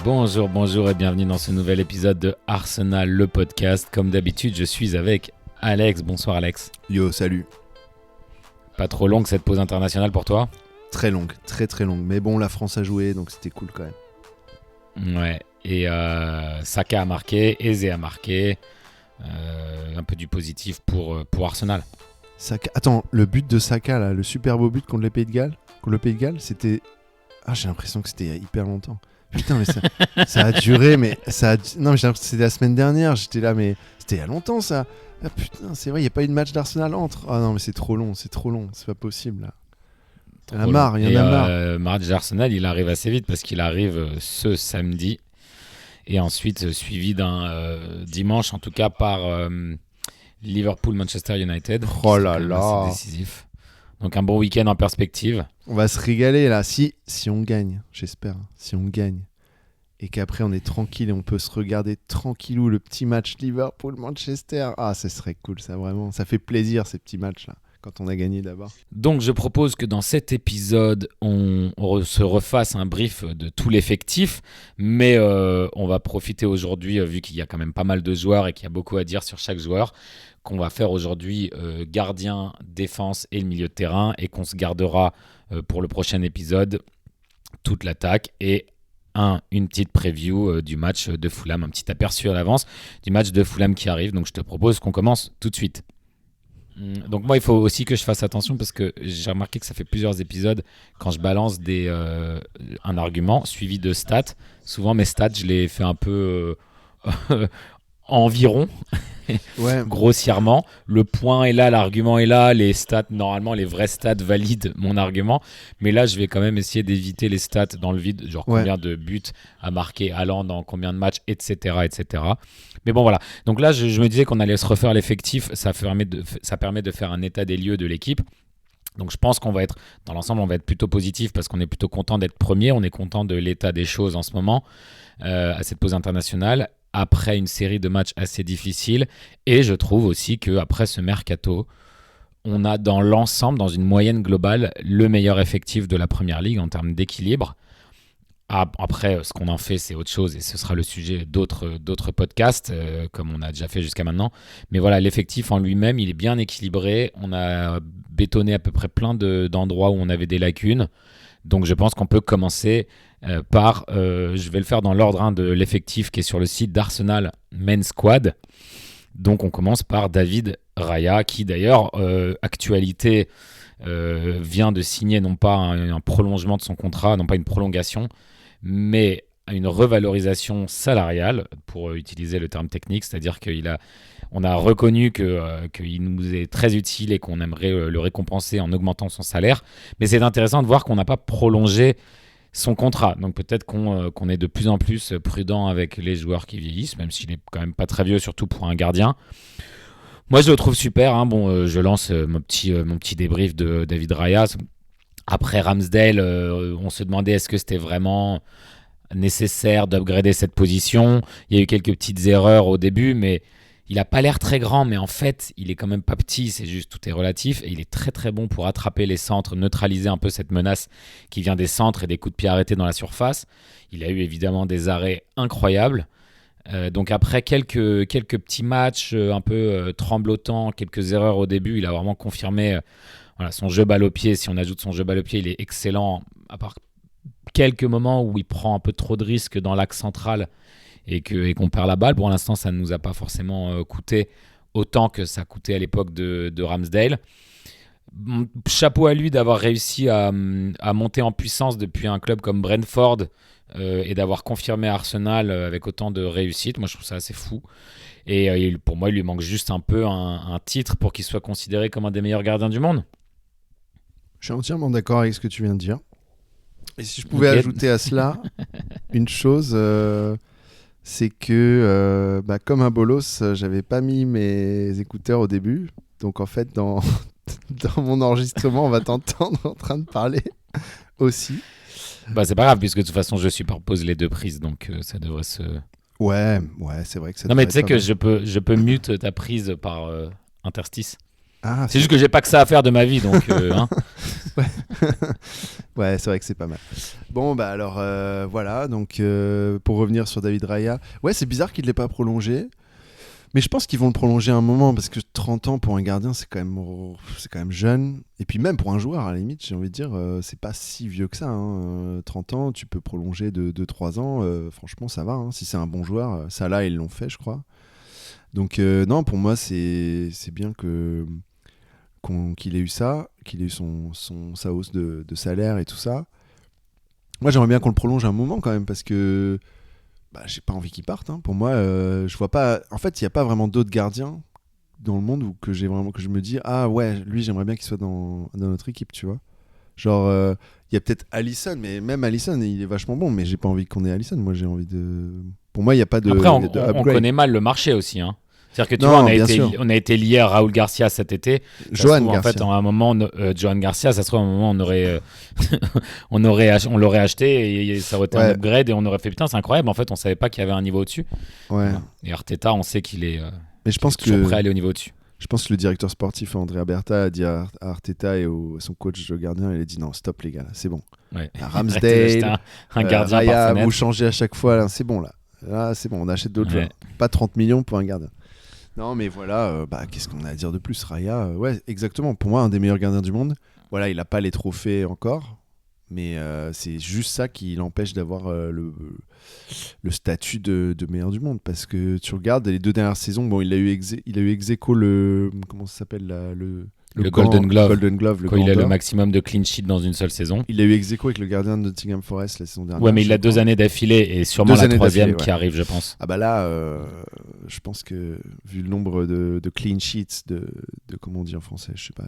Bonjour et bienvenue dans ce nouvel épisode de Arsenal, le podcast. Comme d'habitude, je suis avec Alex. Bonsoir Alex. Yo, salut. Pas trop longue cette pause internationale pour toi ? Très longue, très longue. Mais bon, la France a joué, donc c'était cool quand même. Ouais, et Saka a marqué, Eze a marqué. Un peu du positif pour Arsenal. Saka... Attends, le but de Saka, là, le super beau but contre le Pays de Galles, c'était... Ah, j'ai l'impression que c'était il y a hyper longtemps. Putain, mais ça a duré, mais ça a... Non, mais j'ai l'impression que c'était la semaine dernière, j'étais là, mais c'était il y a longtemps, ça. Ah putain, c'est vrai, il n'y a pas eu de match d'Arsenal entre. Ah non, mais c'est trop long, c'est pas possible, là. Il y en a marre. Match d'Arsenal, il arrive assez vite parce qu'il arrive ce samedi et ensuite suivi d'un dimanche, en tout cas par Liverpool-Manchester United. Oh là là. C'est décisif. Donc un bon week-end en perspective. On va se régaler là, si on gagne, j'espère, si on gagne. Et qu'après on est tranquille et on peut se regarder tranquillou le petit match Liverpool-Manchester. Ah, ce serait cool, ça vraiment. Ça fait plaisir ces petits matchs là, quand on a gagné d'abord. Donc je propose que dans cet épisode, on se refasse un brief de tout l'effectif. Mais on va profiter aujourd'hui, vu qu'il y a quand même pas mal de joueurs et qu'il y a beaucoup à dire sur chaque joueur, qu'on va faire aujourd'hui gardien, défense et le milieu de terrain, et qu'on se gardera pour le prochain épisode toute l'attaque et une petite preview du match de Fulham, un petit aperçu à l'avance du match de Fulham qui arrive. Donc je te propose qu'on commence tout de suite. Donc moi il faut aussi que je fasse attention parce que j'ai remarqué que ça fait plusieurs épisodes quand je balance un argument suivi de stats. Souvent mes stats je les fais un peu environ. Ouais. Grossièrement, le point est là, l'argument est là, les stats, normalement les vrais stats valident mon argument, mais là je vais quand même essayer d'éviter les stats dans le vide, genre combien de buts a marqué Haaland dans combien de matchs, etc. Mais bon voilà, donc là je me disais qu'on allait se refaire l'effectif, ça permet de faire un état des lieux de l'équipe. Donc je pense qu'on va être, dans l'ensemble, on va être plutôt positif parce qu'on est plutôt content d'être premier, on est content de l'état des choses en ce moment à cette pause internationale, après une série de matchs assez difficiles. Et je trouve aussi qu'après ce mercato, on a dans l'ensemble, dans une moyenne globale, le meilleur effectif de la Première Ligue en termes d'équilibre. Après, ce qu'on en fait, c'est autre chose et ce sera le sujet d'autres podcasts, comme on a déjà fait jusqu'à maintenant. Mais voilà, l'effectif en lui-même, il est bien équilibré. On a bétonné à peu près plein d'endroits où on avait des lacunes. Donc je pense qu'on peut commencer par, je vais le faire dans l'ordre de l'effectif qui est sur le site d'Arsenal Men's Squad. Donc on commence par David Raya, qui d'ailleurs, actualité, vient de signer non pas un prolongement de son contrat, non pas une prolongation, mais une revalorisation salariale, pour utiliser le terme technique, c'est-à-dire qu'on a reconnu qu'il nous est très utile et qu'on aimerait le récompenser en augmentant son salaire. Mais c'est intéressant de voir qu'on n'a pas prolongé son contrat. Donc peut-être qu'on est de plus en plus prudent avec les joueurs qui vieillissent, même s'il n'est quand même pas très vieux, surtout pour un gardien. Moi, je le trouve super. Je lance mon petit débrief de David Raya. Après Ramsdale, on se demandait est-ce que c'était vraiment nécessaire d'upgrader cette position. Il y a eu quelques petites erreurs au début, mais il n'a pas l'air très grand. Mais en fait, il est quand même pas petit. C'est juste, tout est relatif. Et il est très très bon pour attraper les centres, neutraliser un peu cette menace qui vient des centres et des coups de pied arrêtés dans la surface. Il a eu évidemment des arrêts incroyables. Donc après quelques petits matchs un peu tremblotants, quelques erreurs au début, il a vraiment confirmé son jeu balle au pied. Si on ajoute son jeu balle au pied, il est excellent, à part quelques moments où il prend un peu trop de risques dans l'axe central et qu'on perd la balle. Pour l'instant, ça ne nous a pas forcément coûté autant que ça coûtait à l'époque de Ramsdale. Chapeau à lui d'avoir réussi à monter en puissance depuis un club comme Brentford et d'avoir confirmé Arsenal avec autant de réussite. Moi, je trouve ça assez fou. Et pour moi, il lui manque juste un peu un titre pour qu'il soit considéré comme un des meilleurs gardiens du monde. Je suis entièrement d'accord avec ce que tu viens de dire. Et si je pouvais ajouter à cela une chose, c'est que comme un bolos, j'avais pas mis mes écouteurs au début. Donc en fait, dans mon enregistrement, on va t'entendre en train de parler aussi. C'est pas grave, puisque de toute façon, je superpose les deux prises, donc ça devrait se... Ouais, c'est vrai que ça... Non, mais tu sais que je peux mute ta prise par interstice. Ah, c'est juste que j'ai pas que ça à faire de ma vie, donc... Ouais, c'est vrai que c'est pas mal. Bon, bah alors voilà. Donc pour revenir sur David Raya, ouais, c'est bizarre qu'il ne l'ait pas prolongé. Mais je pense qu'ils vont le prolonger un moment parce que 30 ans pour un gardien, c'est quand même jeune. Et puis même pour un joueur, à la limite, j'ai envie de dire, c'est pas si vieux que ça. 30 ans, tu peux prolonger de 2-3 ans. Franchement, ça va. Si c'est un bon joueur, ça là, ils l'ont fait, je crois. Donc non, pour moi, c'est bien qu'il ait eu ça, qu'il ait eu sa hausse de salaire et tout ça. Moi, j'aimerais bien qu'on le prolonge un moment quand même parce que j'ai pas envie qu'il parte. Pour moi, je vois pas. En fait, il n'y a pas vraiment d'autres gardiens dans le monde où que je me dis ah ouais, lui, j'aimerais bien qu'il soit dans notre équipe, tu vois. Genre, il y a peut-être Alisson, mais même Alisson, il est vachement bon, mais j'ai pas envie qu'on ait Alisson. Moi, j'ai envie de. Pour moi, il n'y a pas de. Après, de on upgrade. connaît mal le marché aussi. C'est-à-dire que tu Non, vois, bien sûr. on a été lié à Raúl Garcia cet été. Johan En Garcia. fait, à un moment, Johan Garcia, ça se trouve, à un moment, on l'aurait acheté et ça aurait été un upgrade et on aurait fait putain, c'est incroyable. En fait, on savait pas qu'il y avait un niveau au-dessus. Ouais. Voilà. Et Arteta, on sait qu'il est, mais je pense toujours prêt à aller au niveau au-dessus. Je pense que le directeur sportif Andrea Berta a dit à Arteta et à son coach de gardien, il a dit non, stop les gars, là, c'est bon. Ouais. Ramsdale, un gardien Raya, par fenêtre. vous changez à chaque fois, là, c'est bon là. Là, c'est bon, on achète d'autres joueurs. Pas 30 millions pour un gardien. Non, mais voilà, qu'est-ce qu'on a à dire de plus, Raya, ouais, exactement. Pour moi, un des meilleurs gardiens du monde. Voilà, il n'a pas les trophées encore, mais c'est juste ça qui l'empêche d'avoir le statut de meilleur du monde. Parce que tu regardes les 2 dernières saisons, bon, il a eu ex aequo le. Comment ça s'appelle là, le Golden Glove. Quand il a le maximum de clean sheet dans une seule saison. Il a eu ex aequo avec le gardien de Nottingham Forest la saison dernière. Ouais, mais il a 2 années d'affilée et sûrement la 3e qui arrive, je pense. Ah bah là, je pense que vu le nombre de clean sheets, de comment on dit en français, je sais pas,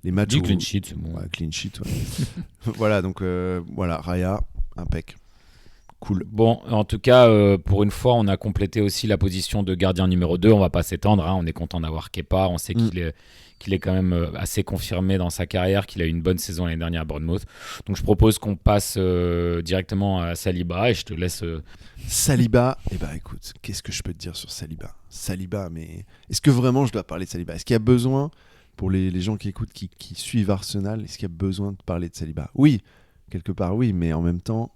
les matchs. Clean sheet, c'est bon. Ouais, clean sheet, ouais. Voilà, donc voilà, Raya, impec. Cool. Bon, en tout cas, pour une fois, on a complété aussi la position de gardien numéro 2. On va pas s'étendre. On est content d'avoir Kepa. On sait qu'il est quand même assez confirmé dans sa carrière, qu'il a eu une bonne saison l'année dernière à Bournemouth. Donc je propose qu'on passe directement à Saliba et je te laisse. Saliba, écoute, qu'est-ce que je peux te dire sur Saliba, mais est-ce que vraiment je dois parler de Saliba ? Est-ce qu'il y a besoin, pour les gens qui écoutent, qui suivent Arsenal, est-ce qu'il y a besoin de parler de Saliba ? Oui, quelque part oui, mais en même temps.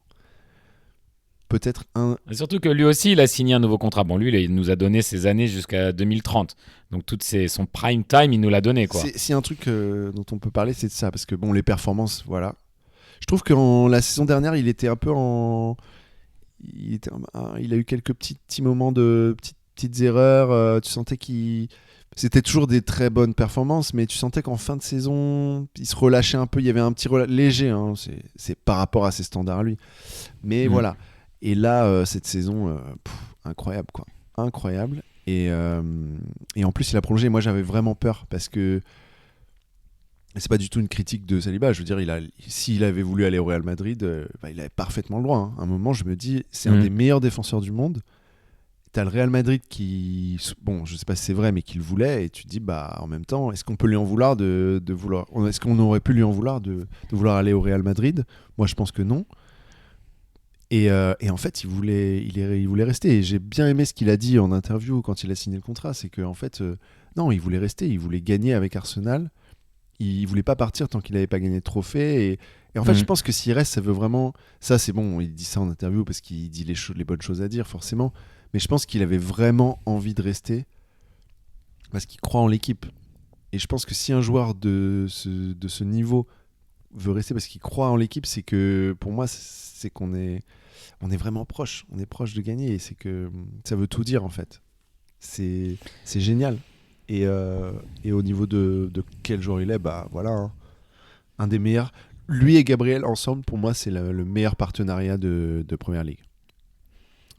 Peut-être Et surtout que lui aussi, il a signé un nouveau contrat. Bon, lui, il nous a donné ses années jusqu'à 2030. Donc, son prime time, il nous l'a donné, quoi. C'est un truc dont on peut parler, c'est de ça. Parce que, bon, les performances, voilà. Je trouve que la saison dernière, il était un peu en... Il a eu quelques petits moments de petites erreurs. Tu sentais qu'il... C'était toujours des très bonnes performances, mais tu sentais qu'en fin de saison, il se relâchait un peu. Il y avait un petit léger, c'est par rapport à ses standards à lui. Mais voilà. Et là, cette saison, incroyable, quoi. Incroyable. Et en plus, il a prolongé. Moi, j'avais vraiment peur parce que c'est pas du tout une critique de Saliba. Je veux dire, s'il avait voulu aller au Real Madrid, il avait parfaitement le droit. À un moment, je me dis, c'est un des meilleurs défenseurs du monde. T'as le Real Madrid qui, bon, je sais pas si c'est vrai, mais qui le voulait. Et tu te dis, en même temps, est-ce qu'on peut lui en vouloir de vouloir... Est-ce qu'on aurait pu lui en vouloir de vouloir aller au Real Madrid ? Moi, je pense que non. Et en fait, il voulait rester. Et j'ai bien aimé ce qu'il a dit en interview quand il a signé le contrat. C'est qu'en fait, non, il voulait rester. Il voulait gagner avec Arsenal. Il voulait pas partir tant qu'il n'avait pas gagné de trophée. Et en fait, je pense que s'il reste, ça veut vraiment... Ça, c'est bon, il dit ça en interview parce qu'il dit les bonnes choses à dire, forcément. Mais je pense qu'il avait vraiment envie de rester parce qu'il croit en l'équipe. Et je pense que si un joueur de ce niveau veut rester parce qu'il croit en l'équipe, c'est que, pour moi, c'est qu'on est... On est vraiment proche, on est proche de gagner et c'est que ça veut tout dire en fait. C'est génial. Et au niveau de quel joueur il est, voilà, un des meilleurs. Lui et Gabriel ensemble, pour moi, c'est le meilleur partenariat de Première Ligue.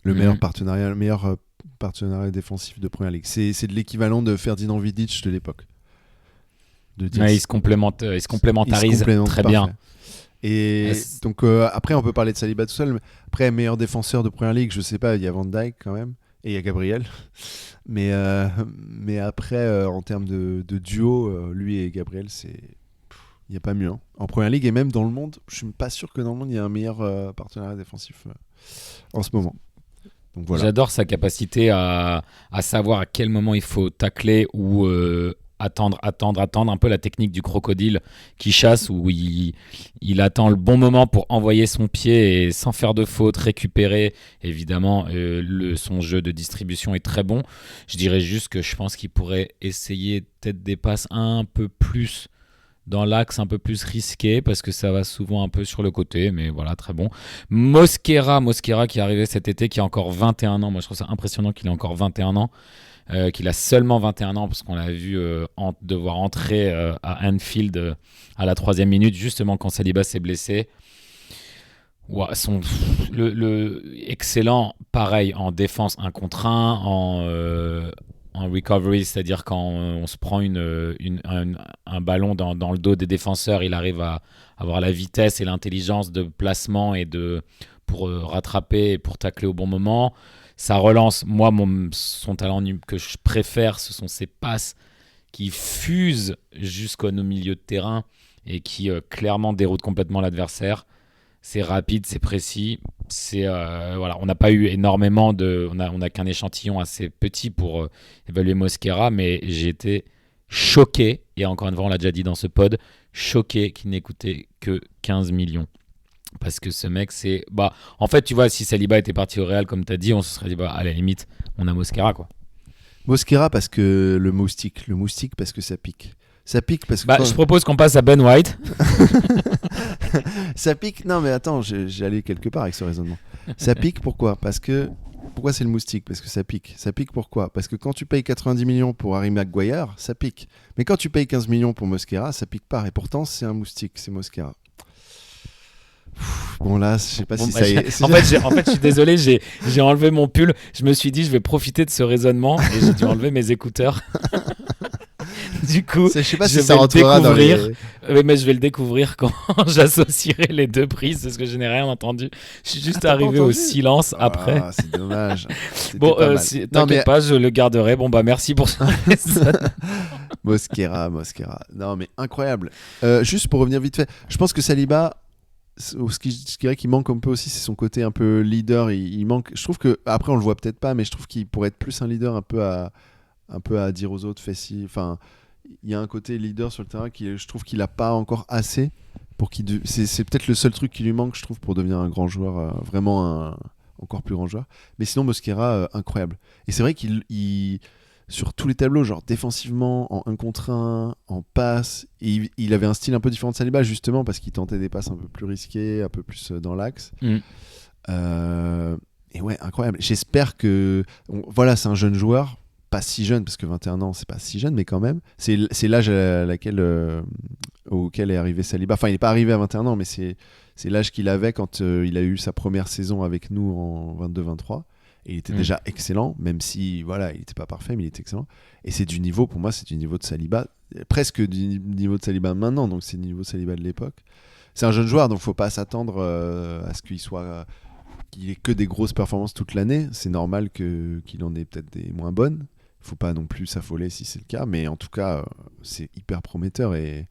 Le meilleur partenariat défensif de Première Ligue. C'est de l'équivalent de Ferdinand Vidic de l'époque. Il se complémentarise très bien. Et donc après on peut parler de Saliba tout seul, mais après meilleur défenseur de Première Ligue, je sais pas, il y a Van Dijk quand même et il y a Gabriel, mais après en termes de duo, lui et Gabriel, il y a pas mieux en Première Ligue et même dans le monde. Je suis pas sûr que dans le monde il y ait un meilleur partenariat défensif en ce moment. Donc, voilà. J'adore sa capacité à savoir à quel moment il faut tacler ou attendre, un peu la technique du crocodile qui chasse, où il attend le bon moment pour envoyer son pied et sans faire de faute, récupérer. Évidemment, son jeu de distribution est très bon. Je dirais juste que je pense qu'il pourrait essayer peut-être des passes un peu plus dans l'axe, un peu plus risqué, parce que ça va souvent un peu sur le côté, mais voilà, très bon. Mosquera qui est arrivé cet été, qui a encore 21 ans. Moi, je trouve ça impressionnant qu'il ait encore 21 ans. Qu'il a seulement 21 ans, parce qu'on l'a vu devoir entrer à Anfield à la 3e minute, justement quand Saliba s'est blessé. Ouais, excellent, pareil, en défense 1 contre 1, en recovery, c'est-à-dire quand on se prend un ballon dans le dos des défenseurs, il arrive à avoir la vitesse et l'intelligence de placement et pour rattraper et pour tacler au bon moment. Ça relance. Moi, son talent que je préfère, ce sont ses passes qui fusent jusqu'au milieu de terrain et qui clairement déroutent complètement l'adversaire. C'est rapide, c'est précis. Voilà, on n'a pas eu énormément on a qu'un échantillon assez petit pour évaluer Mosquera, mais j'ai été choqué, et encore une fois, on l'a déjà dit dans ce pod, choqué qu'il n'ait coûté que 15 millions. Parce que ce mec, en fait, tu vois, si Saliba était parti au Real, comme tu as dit, on se serait dit, à la limite, on a Mosquera, quoi. Mosquera parce que le moustique parce que ça pique. Ça pique parce que... Je propose qu'on passe à Ben White. Ça pique, non mais attends, j'allais quelque part avec ce raisonnement. Ça pique pourquoi c'est le moustique? Parce que ça pique. Ça pique pourquoi? Parce que quand tu payes 90 millions pour Harry Maguire, ça pique. Mais quand tu payes 15 millions pour Mosquera, ça pique pas. Et pourtant, c'est un moustique, c'est Mosquera. Bon là, je sais pas si ça y est. En fait, je suis désolé, j'ai enlevé mon pull. Je me suis dit, je vais profiter de ce raisonnement, et j'ai dû enlever mes écouteurs. Du coup, je sais pas si ça rentrera dans les... mais je vais le découvrir quand j'associerai les deux prises, parce que je n'ai rien entendu. Je suis juste arrivé au silence après. C'est dommage. Bon, t'inquiète pas, je le garderai. Bon, merci pour ça. Mosquera. Non, mais incroyable. Juste pour revenir vite fait, je pense que Saliba, ce qui dirait qu'il manque un peu aussi, c'est son côté un peu leader. Il manque. Je trouve que, après, on le voit peut-être pas, mais je trouve qu'il pourrait être plus un leader, un peu à dire aux autres, fais ci. Enfin, il y a un côté leader sur le terrain qui, je trouve qu'il a pas encore assez pour c'est peut-être le seul truc qui lui manque, je trouve, pour devenir un grand joueur, vraiment un encore plus grand joueur. Mais sinon, Mosquera, incroyable. Et c'est vrai qu'il sur tous les tableaux, genre défensivement, en 1 contre 1, en passe, et il avait un style un peu différent de Saliba, justement parce qu'il tentait des passes un peu plus risquées, un peu plus dans l'axe. Et ouais, incroyable. J'espère que... Voilà, c'est un jeune joueur, pas si jeune, parce que 21 ans, c'est pas si jeune, mais quand même. C'est l'âge auquel est arrivé Saliba. Enfin, il n'est pas arrivé à 21 ans, mais c'est l'âge qu'il avait quand il a eu sa première saison avec nous en 22-23. Et il était déjà excellent, même si voilà, il n'était pas parfait, mais il était excellent. Et c'est du niveau, pour moi, c'est du niveau de Saliba, presque du niveau de Saliba maintenant, donc c'est du niveau de Saliba de l'époque. C'est un jeune joueur, donc il ne faut pas s'attendre à ce qu'il ait que des grosses performances toute l'année. C'est normal qu'il en ait peut-être des moins bonnes. Il ne faut pas non plus s'affoler si c'est le cas, mais en tout cas, c'est hyper prometteur. Et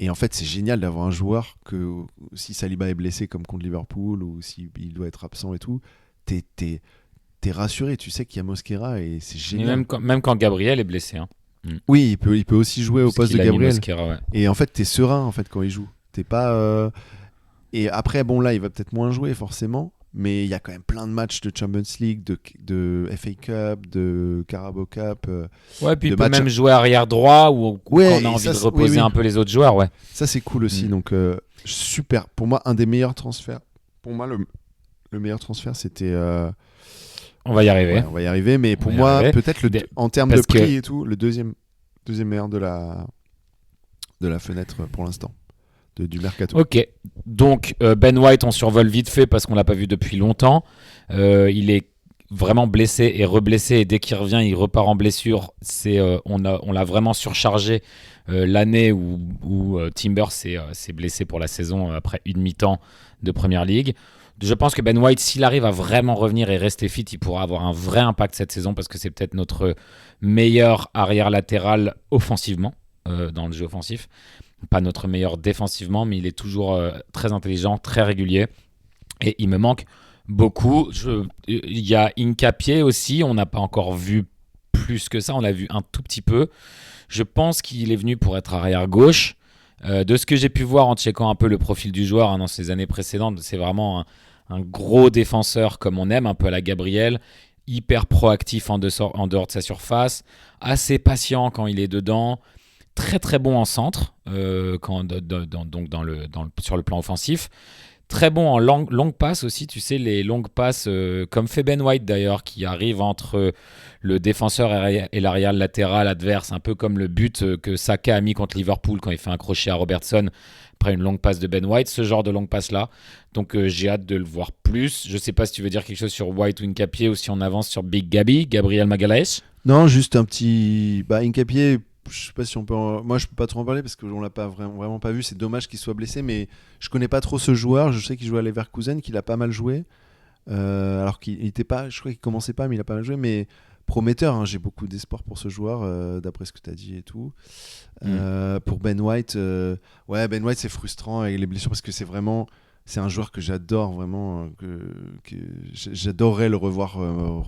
en fait, c'est génial d'avoir un joueur que si Saliba est blessé comme contre Liverpool, ou s'il doit être absent et tout, t'es rassuré, tu sais qu'il y a Mosquera et c'est génial. Même quand Gabriel est blessé. Hein. Oui, il peut aussi jouer au poste de Gabriel. Mosquera, ouais. Et en fait, t'es serein en fait quand il joue. T'es pas. Et après, bon là, il va peut-être moins jouer forcément, mais il y a quand même plein de matchs de Champions League, de FA Cup, de Carabao Cup. Ouais, puis il peut même jouer arrière droit ou quand on a envie de reposer un peu les autres joueurs, ouais. Ça c'est cool aussi. Donc super. Pour moi, un des meilleurs transferts. Pour moi, le meilleur transfert, c'était... On va y arriver. Ouais, on va y arriver, mais pour moi, peut-être en termes de prix et tout, le deuxième meilleur de la fenêtre pour l'instant, du mercato. Ok, donc Ben White, on survole vite fait parce qu'on l'a pas vu depuis longtemps. Il est vraiment blessé et reblessé, et dès qu'il revient, il repart en blessure. On l'a vraiment surchargé l'année où Timber s'est blessé pour la saison après une mi-temps de Première Ligue. Je pense que Ben White, s'il arrive à vraiment revenir et rester fit, il pourra avoir un vrai impact cette saison, parce que c'est peut-être notre meilleur arrière latéral offensivement, dans le jeu offensif. Pas notre meilleur défensivement, mais il est toujours très intelligent, très régulier. Et il me manque beaucoup. Il y a Hincapié aussi, on n'a pas encore vu plus que ça, on l'a vu un tout petit peu. Je pense qu'il est venu pour être arrière gauche. De ce que j'ai pu voir en checkant un peu le profil du joueur dans ces années précédentes, c'est vraiment un gros défenseur comme on aime, un peu à la Gabriel, hyper proactif en dehors de sa surface, assez patient quand il est dedans, très très bon en centre sur le plan offensif. Très bon en longue passe aussi, tu sais, les longues passes comme fait Ben White d'ailleurs, qui arrive entre le défenseur et l'arrière latéral adverse, un peu comme le but que Saka a mis contre Liverpool quand il fait un crochet à Robertson après une longue passe de Ben White, ce genre de longue passe là. Donc j'ai hâte de le voir plus. Je sais pas si tu veux dire quelque chose sur White ou Hincapié ou si on avance sur Big Gabi, Gabriel Magalhaes. Non, juste un petit. Hincapié, je sais pas si on peut. Moi, je peux pas trop en parler parce qu'on l'a pas vraiment pas vu. C'est dommage qu'il soit blessé, mais je connais pas trop ce joueur. Je sais qu'il joue à Leverkusen, qu'il a pas mal joué. Alors qu'il était pas. Je crois qu'il commençait pas, mais il a pas mal joué. Mais prometteur, hein, j'ai beaucoup d'espoir pour ce joueur, d'après ce que tu as dit et tout. Pour Ben White, Ben White, c'est frustrant avec les blessures parce que c'est un joueur que j'adore vraiment, que j'adorerais le revoir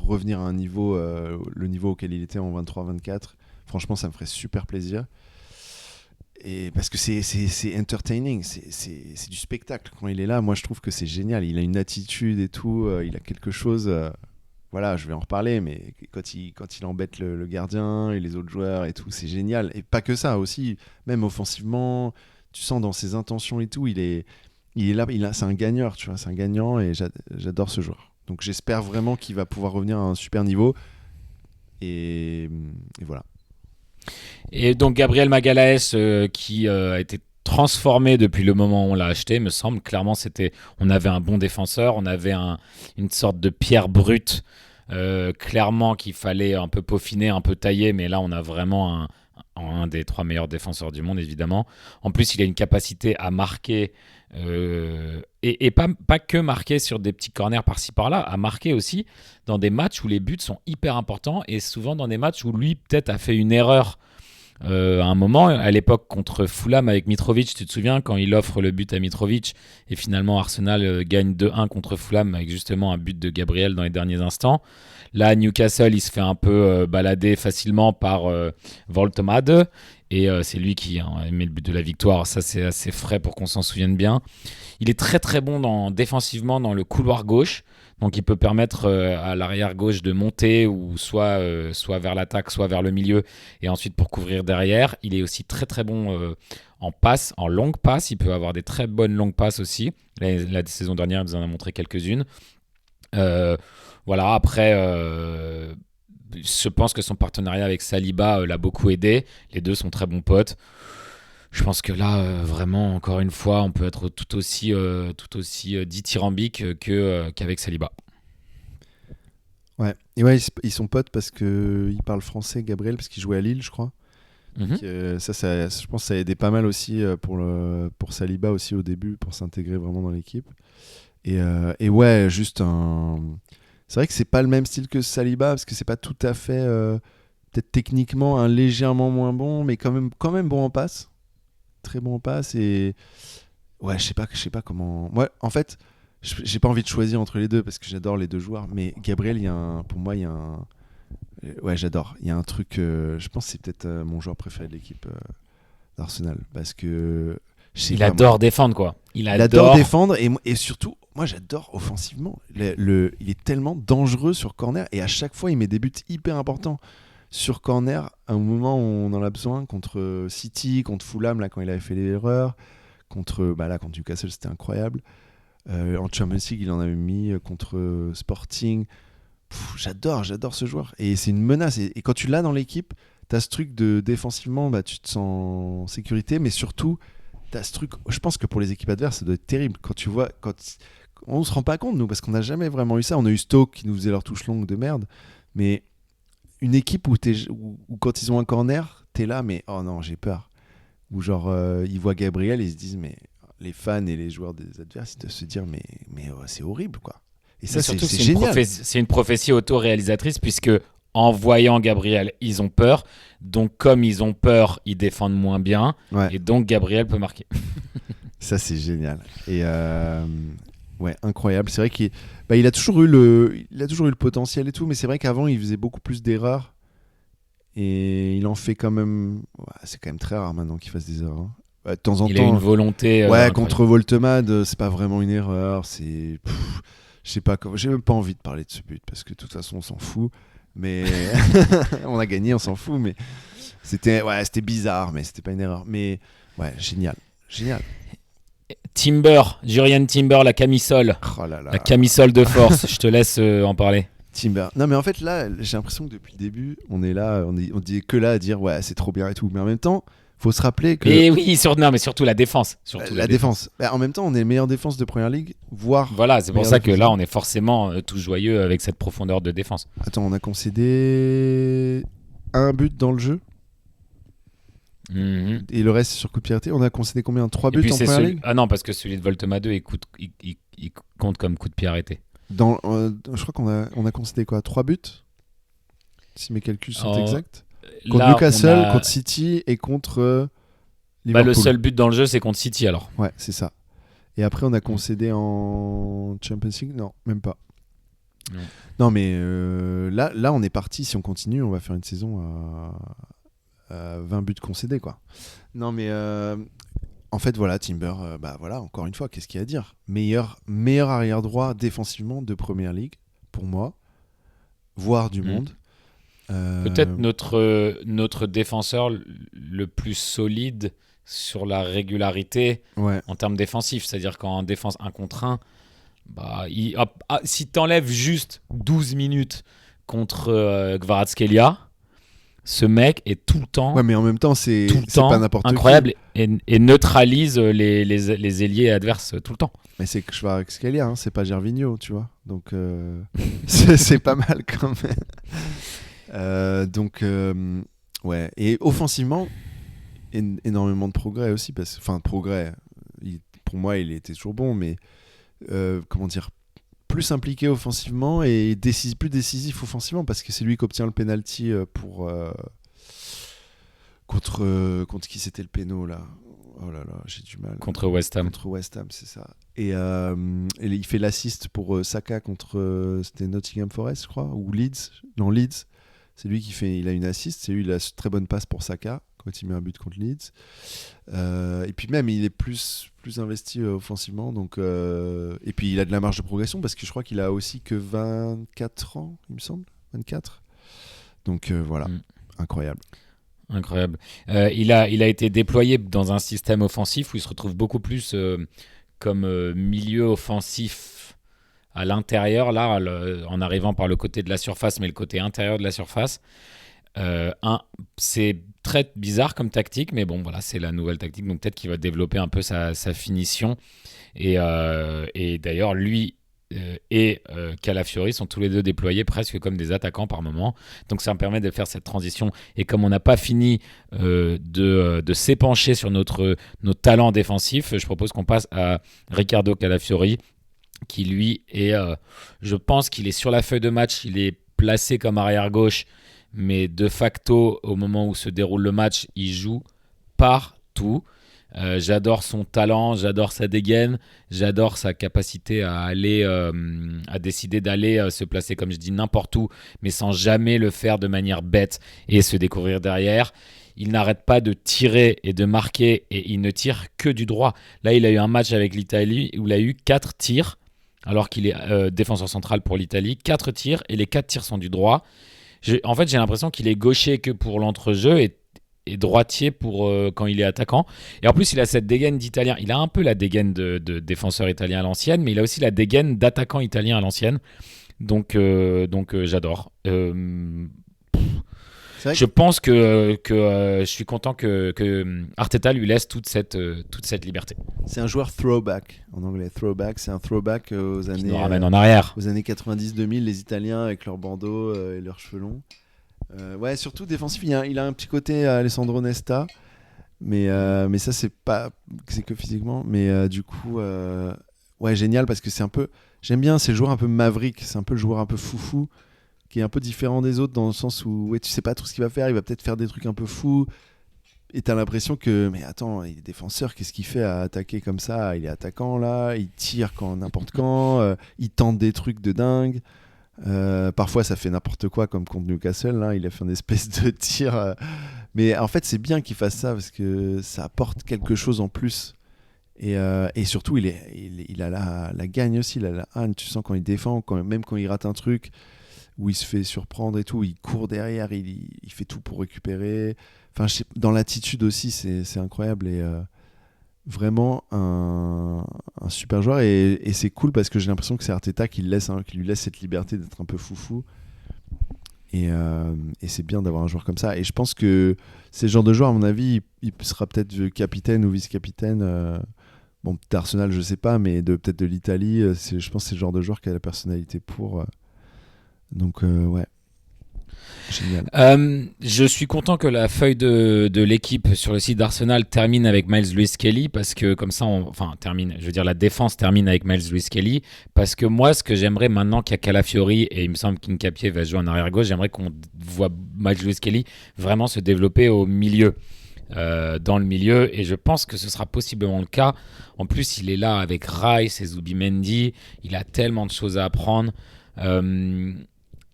revenir à un niveau, le niveau auquel il était en 23-24. Franchement, ça me ferait super plaisir. Et parce que c'est entertaining, c'est du spectacle quand il est là. Moi, je trouve que c'est génial. Il a une attitude et tout. Il a quelque chose. Voilà, je vais en reparler, mais quand il embête le gardien et les autres joueurs et tout, c'est génial. Et pas que ça aussi, même offensivement, tu sens dans ses intentions et tout, il est là, c'est un gagnant, tu vois, c'est un gagnant et j'adore ce joueur. Donc j'espère vraiment qu'il va pouvoir revenir à un super niveau. Et voilà. Et donc Gabriel Magalhaes qui a été transformé depuis le moment où on l'a acheté, me semble. Clairement, on avait un bon défenseur, on avait une sorte de pierre brute, clairement qu'il fallait un peu peaufiner, un peu tailler, mais là on a vraiment un des 3 meilleurs défenseurs du monde, évidemment. En plus, il a une capacité à marquer, et pas que marquer sur des petits corners par-ci par-là, à marquer aussi dans des matchs où les buts sont hyper importants, et souvent dans des matchs où lui peut-être a fait une erreur à un moment, à l'époque contre Fulham avec Mitrovic, tu te souviens quand il offre le but à Mitrovic et finalement Arsenal gagne 2-1 contre Fulham avec justement un but de Gabriel dans les derniers instants. Là à Newcastle, il se fait un peu balader facilement par Voltemade et c'est lui qui met le but de la victoire. Ça, c'est assez frais pour qu'on s'en souvienne bien. Il est très très bon défensivement dans le couloir gauche. Donc il peut permettre à l'arrière gauche de monter ou soit vers l'attaque, soit vers le milieu et ensuite pour couvrir derrière. Il est aussi très très bon en passe, en longue passe. Il peut avoir des très bonnes longues passes aussi. La saison dernière, il nous en a montré quelques-unes. Voilà, après, je pense que son partenariat avec Saliba l'a beaucoup aidé. Les deux sont très bons potes. Je pense que là, vraiment, encore une fois, on peut être tout aussi dithyrambique qu'avec Saliba. Ouais, et ouais, ils sont potes parce qu'il parle français, Gabriel, parce qu'il jouait à Lille, je crois. Donc, ça, je pense que ça a aidé pas mal aussi pour Saliba aussi au début, pour s'intégrer vraiment dans l'équipe. Et ouais, juste c'est vrai que c'est pas le même style que Saliba, parce que c'est pas tout à fait, peut-être techniquement, légèrement moins bon, mais quand même bon en passe. Très bon en passe et ouais, je sais pas comment. Moi, en fait, j'ai pas envie de choisir entre les deux parce que j'adore les deux joueurs, mais Gabriel, pour moi, il y a un ouais, j'adore. Il y a un truc, je pense que c'est peut-être mon joueur préféré de l'équipe d'Arsenal parce que il adore défendre quoi. Il adore défendre et surtout, moi, j'adore offensivement. Il est tellement dangereux sur corner et à chaque fois, il met des buts hyper importants. Sur corner, à un moment où on en a besoin, contre City, contre Fulham, là, quand il avait fait l'erreur, contre Newcastle, c'était incroyable. En Champions League, il en avait mis contre Sporting. J'adore ce joueur. Et c'est une menace. Et quand tu l'as dans l'équipe, tu as ce truc de défensivement, tu te sens en sécurité, mais surtout, tu as ce truc. Je pense que pour les équipes adverses, ça doit être terrible. Quand tu vois. On se rend pas compte, nous, parce qu'on n'a jamais vraiment eu ça. On a eu Stoke qui nous faisait leur touche longue de merde. Mais. Une équipe où quand ils ont un corner, t'es là, mais oh non, j'ai peur. Ou genre, ils voient Gabriel et ils se disent, mais les fans et les joueurs des adverses, ils doivent se dire, mais c'est horrible, quoi. Et ça, c'est génial. C'est une prophétie auto-réalisatrice, puisque en voyant Gabriel, ils ont peur. Donc, comme ils ont peur, ils défendent moins bien. Ouais. Et donc, Gabriel peut marquer. Ça, c'est génial. Et ouais, incroyable. C'est vrai qu'il a toujours eu le potentiel et tout, mais c'est vrai qu'avant, il faisait beaucoup plus d'erreurs Et il en fait quand même. Ouais, c'est quand même très rare maintenant qu'il fasse des erreurs. Hein. De temps en Il temps. a une volonté. Ouais, contre Voltemade, c'est pas vraiment une erreur. C'est. Je sais pas. J'ai même pas envie de parler de ce but parce que de toute façon, on s'en fout. Mais. On a gagné, on s'en fout. Mais c'était bizarre, mais c'était pas une erreur. Mais ouais, génial. Timber, Jurien Timber, la camisole. Oh là là. La camisole de force. Je te laisse en parler. Timber. Non, mais en fait, là, j'ai l'impression que depuis le début, on est là, on dit que là à dire ouais, c'est trop bien et tout. Mais en même temps, faut se rappeler que. Et oui, mais surtout la défense. La défense. Bah, en même temps, on est meilleure défense de première ligue, voire. Voilà, c'est pour ça que là, on est forcément tout joyeux avec cette profondeur de défense. Attends, on a concédé un but dans le jeu. Mm-hmm. Et le reste, c'est sur coup de pied arrêté. On a concédé combien 3 buts en première ligue. Ah non, parce que celui de Voltema 2, il compte comme coup de pied arrêté. Je crois qu'on a concédé quoi 3 buts si mes calculs sont exacts. Contre là, Newcastle, contre City et contre Liverpool. Le seul but dans le jeu, c'est contre City alors. Ouais, c'est ça. Et après, on a concédé en Champions League. Non, même pas. Non, mais là, on est parti. Si on continue, on va faire une saison à 20 buts concédés, quoi. Non, mais en fait, voilà, Timber, voilà, encore une fois, qu'est-ce qu'il y a à dire ? Meilleur arrière droit défensivement de Première Ligue, pour moi, voire du monde. Peut-être notre défenseur le plus solide sur la régularité en termes défensifs. C'est-à-dire qu'en défense 1 contre 1, si t'enlèves juste 12 minutes contre Kvaratskhelia, ce mec est tout le temps. Ouais, mais en même temps, c'est pas n'importe qui. Incroyable et neutralise les ailiers adverses tout le temps. Mais c'est Kvaratskhelia, hein, c'est pas Gervinho, tu vois. Donc c'est pas mal quand même. Ouais. Et offensivement, énormément de progrès aussi. Progrès. Pour moi, il était toujours bon, mais comment dire, plus impliqué offensivement et plus décisif offensivement parce que c'est lui qui obtient le penalty pour contre qui c'était le péno là. Oh là là, j'ai du mal. Contre West Ham. Contre West Ham, c'est ça. Et il fait l'assist pour Saka contre c'était Nottingham Forest, je crois, ou Leeds. Non, Leeds. C'est lui il a une assist, c'est lui il a une très bonne passe pour Saka quand il met un but contre Leeds. Et puis même il est plus investi offensivement, donc et puis il a de la marge de progression parce que je crois qu'il a aussi que 24 ans, il me semble, 24. Donc voilà, incroyable. Il a été déployé dans un système offensif où il se retrouve beaucoup plus comme milieu offensif à l'intérieur, là, en arrivant par le côté de la surface, mais le côté intérieur de la surface. C'est très bizarre comme tactique, mais bon, voilà, c'est la nouvelle tactique. Donc peut-être qu'il va développer un peu sa finition. Et d'ailleurs, lui et Calafiori sont tous les deux déployés presque comme des attaquants par moment. Donc ça me permet de faire cette transition. Et comme on n'a pas fini de s'épancher sur nos talents défensifs, je propose qu'on passe à Riccardo Calafiori, qui lui est, je pense qu'il est sur la feuille de match, il est placé comme arrière gauche, mais de facto, au moment où se déroule le match, il joue partout. J'adore son talent, j'adore sa dégaine, j'adore sa capacité à aller, à décider d'aller se placer, comme je dis, n'importe où, mais sans jamais le faire de manière bête et se découvrir derrière. Il n'arrête pas de tirer et de marquer et il ne tire que du droit. Là, il a eu un match avec l'Italie où il a eu 4 tirs, alors qu'il est défenseur central pour l'Italie. 4 tirs et les 4 tirs sont du droit. En fait, j'ai l'impression qu'il est gaucher que pour l'entrejeu et droitier pour quand il est attaquant. Et en plus, il a cette dégaine d'italien. Il a un peu la dégaine de défenseur italien à l'ancienne, mais il a aussi la dégaine d'attaquant italien à l'ancienne. Donc j'adore. Je pense que je suis content que Arteta lui laisse toute cette liberté. C'est un joueur throwback en anglais. Throwback, c'est un throwback aux années. Qui nous ramène en arrière. Aux années 90-2000, les Italiens avec leurs bandeaux et leurs cheveux longs. Ouais, surtout défensif, il a un petit côté Alessandro Nesta, mais ça c'est que physiquement. Mais du coup, ouais, génial parce que c'est un peu. J'aime bien ces joueurs un peu maverick. C'est un peu le joueur un peu foufou, qui est un peu différent des autres dans le sens où tu sais pas trop ce qu'il va faire, il va peut-être faire des trucs un peu fous et t'as l'impression que mais attends, il est défenseur, qu'est-ce qu'il fait à attaquer comme ça, il est attaquant là, il tire n'importe quand, il tente des trucs de dingue. Parfois, ça fait n'importe quoi, comme contre Newcastle. Là, il a fait une espèce de tir. Mais en fait, c'est bien qu'il fasse ça parce que ça apporte quelque chose en plus. Et surtout, il a la gagne aussi. Il a la haine. Tu sens quand il défend, même quand il rate un truc où il se fait surprendre et tout, il court derrière, il fait tout pour récupérer. Enfin, dans l'attitude aussi, c'est incroyable. Et vraiment un super joueur. Et c'est cool parce que j'ai l'impression que c'est Arteta qui lui laisse cette liberté d'être un peu foufou. Et c'est bien d'avoir un joueur comme ça. Et je pense que c'est le genre de joueur, à mon avis, il sera peut-être capitaine ou vice-capitaine. Bon, d'Arsenal, je sais pas, mais peut-être de l'Italie. Je pense que c'est le genre de joueur qui a la personnalité pour. Donc, ouais. Génial. Je suis content que la feuille de l'équipe sur le site d'Arsenal termine avec Miles Lewis-Kelly parce que comme ça, la défense termine avec Miles Lewis-Kelly parce que moi, ce que j'aimerais maintenant qu'il y a Calafiori et il me semble qu'Hincapié va jouer en arrière-gauche, j'aimerais qu'on voit Miles Lewis-Kelly vraiment se développer au milieu. Dans le milieu et je pense que ce sera possiblement le cas. En plus, il est là avec Rice et Zubimendi, il a tellement de choses à apprendre.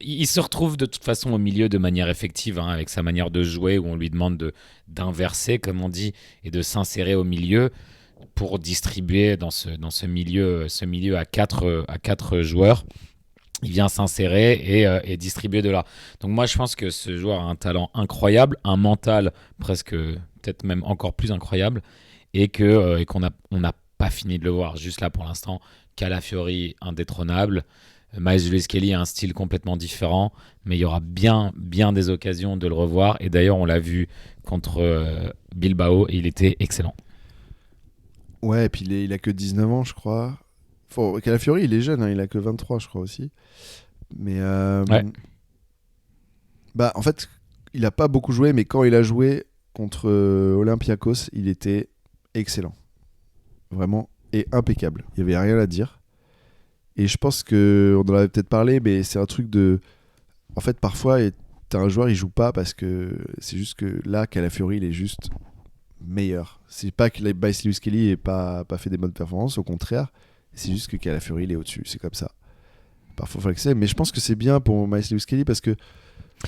Il se retrouve de toute façon au milieu de manière effective, avec sa manière de jouer où on lui demande d'inverser, comme on dit, et de s'insérer au milieu pour distribuer dans ce milieu à quatre joueurs. Il vient s'insérer et distribuer de là. Donc moi, je pense que ce joueur a un talent incroyable, un mental presque, peut-être même encore plus incroyable, et qu'on n'a pas fini de le voir. Juste là, pour l'instant, Calafiori indétrônable. Miles Lewis-Kelly a un style complètement différent, mais il y aura bien des occasions de le revoir. Et d'ailleurs, on l'a vu contre Bilbao, et il était excellent. Ouais, et puis il a que 19 ans, je crois. Calafiori, il est jeune, il a que 23, je crois aussi. Mais ouais. En fait, il a pas beaucoup joué, mais quand il a joué contre Olympiakos, il était excellent. Vraiment, et impeccable. Il n'y avait rien à dire. Et je pense qu'on en avait peut-être parlé, mais c'est un truc de... En fait, parfois, t'as un joueur, il joue pas parce que c'est juste que là, Calafiori, il est juste meilleur. C'est pas que Miles Lewis-Kelly n'ait pas fait des bonnes performances, au contraire. C'est juste que Calafiori, il est au-dessus. C'est comme ça. Parfois, il faut l'accepter. Mais je pense que c'est bien pour Miles Lewis-Kelly parce que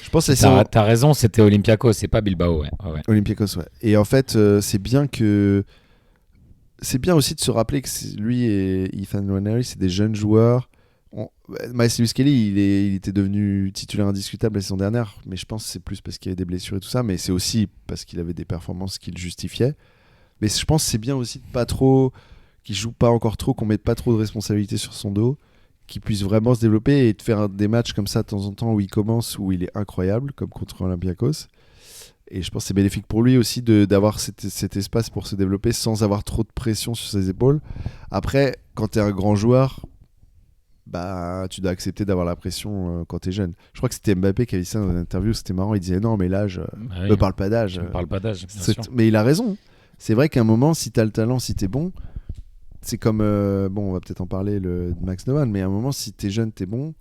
je pense que t'as raison, c'était Olympiakos, c'est pas Bilbao. Ouais. Olympiakos, ouais. Et en fait, c'est bien que... C'est bien aussi de se rappeler que lui et Ethan Nwaneri, c'est des jeunes joueurs. Miles Lewis-Kelly, il était devenu titulaire indiscutable la saison dernière, mais je pense que c'est plus parce qu'il y avait des blessures et tout ça, mais c'est aussi parce qu'il avait des performances qui le justifiaient. Mais je pense que c'est bien aussi de pas trop, qu'il joue pas encore trop, qu'on mette pas trop de responsabilités sur son dos, qu'il puisse vraiment se développer et de faire des matchs comme ça de temps en temps où il commence, où il est incroyable, comme contre Olympiakos. Et je pense que c'est bénéfique pour lui aussi d'avoir cet espace pour se développer sans avoir trop de pression sur ses épaules. Après, quand tu es un grand joueur, tu dois accepter d'avoir la pression quand tu es jeune. Je crois que c'était Mbappé qui avait dit ça dans une interview, c'était marrant, il disait non mais l'âge, ne parle pas d'âge. Ne parle pas d'âge, bien sûr. Mais il a raison. C'est vrai qu'à un moment, si tu as le talent, si tu es bon, c'est comme, on va peut-être en parler de Max Neumann, mais à un moment, si tu es jeune, tu es bon,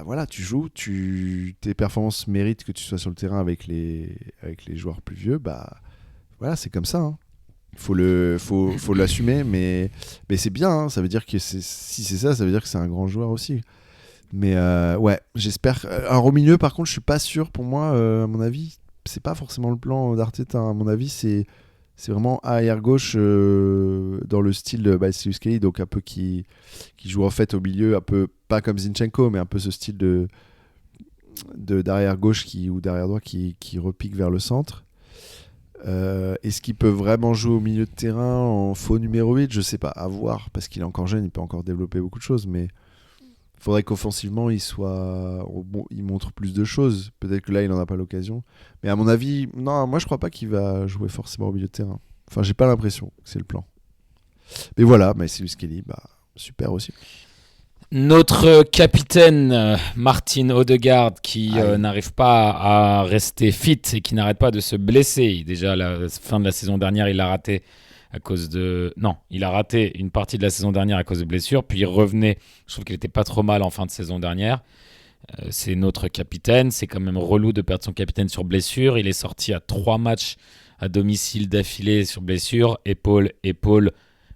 voilà, tu joues, tes performances méritent que tu sois sur le terrain avec les joueurs plus vieux, voilà, c'est comme ça. Hein. Faut l'assumer, mais c'est bien. Hein, ça veut dire que si c'est ça, ça veut dire que c'est un grand joueur aussi. Mais ouais, j'espère. Un au milieu, par contre, je suis pas sûr. Pour moi, à mon avis, c'est pas forcément le plan d'Arteta. À mon avis, c'est vraiment arrière gauche dans le style de Miles Lewis-Kelly, donc un peu qui joue en fait au milieu, un peu pas comme Zinchenko, mais un peu ce style d'arrière gauche ou d'arrière droit qui repique vers le centre. Est-ce qu'il peut vraiment jouer au milieu de terrain en faux numéro 8 ? Je sais pas, à voir, parce qu'il est encore jeune, il peut encore développer beaucoup de choses, mais il faudrait qu'offensivement il montre plus de choses. Peut-être que là il n'en a pas l'occasion, mais à mon avis, non, moi je crois pas qu'il va jouer forcément au milieu de terrain. Enfin, j'ai pas l'impression que c'est le plan. Mais voilà, Miles Lewis-Kelly, super aussi. Notre capitaine Martin Odegaard qui n'arrive pas à rester fit et qui n'arrête pas de se blesser. Déjà, la fin de la saison dernière, il a raté à cause de... Non, il a raté une partie de la saison dernière à cause de blessures, puis il revenait. Je trouve qu'il n'était pas trop mal en fin de saison dernière. C'est notre capitaine. C'est quand même relou de perdre son capitaine sur blessure. Il est sorti à 3 matchs à domicile d'affilée sur blessure. Épaule,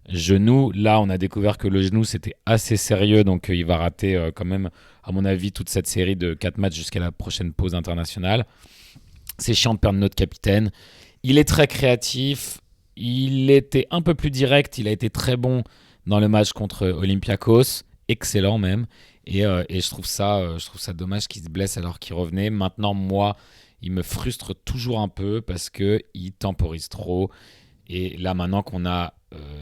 genou. Là, on a découvert que le genou, c'était assez sérieux, donc il va rater quand même à mon avis, toute cette série de 4 matchs jusqu'à la prochaine pause internationale. C'est chiant de perdre notre capitaine. Il est très créatif. Il était un peu plus direct. Il a été très bon dans le match contre Olympiakos. Excellent même. Et je trouve ça dommage qu'il se blesse alors qu'il revenait. Maintenant, moi, il me frustre toujours un peu parce qu'il temporise trop. Et là, maintenant qu'on a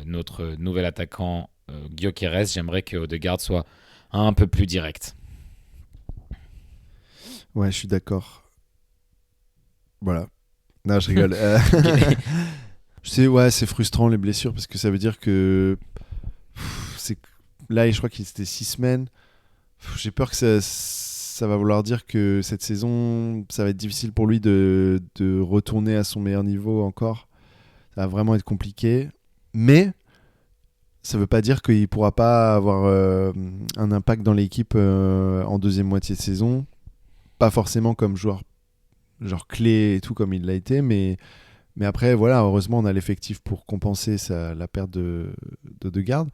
notre nouvel attaquant Gyökeres, j'aimerais que Odegaard soit un peu plus direct. Ouais, je suis d'accord. Voilà. Non, je rigole. C'est frustrant les blessures parce que ça veut dire que là, je crois qu'il c'était 6 semaines. J'ai peur que ça va vouloir dire que cette saison, ça va être difficile pour lui de retourner à son meilleur niveau encore. Ça va vraiment être compliqué. Mais ça veut pas dire qu'il ne pourra pas avoir un impact dans l'équipe en deuxième moitié de saison. Pas forcément comme joueur genre clé et tout comme il l'a été, mais après, voilà, heureusement, on a l'effectif pour compenser la perte d'Odegaard.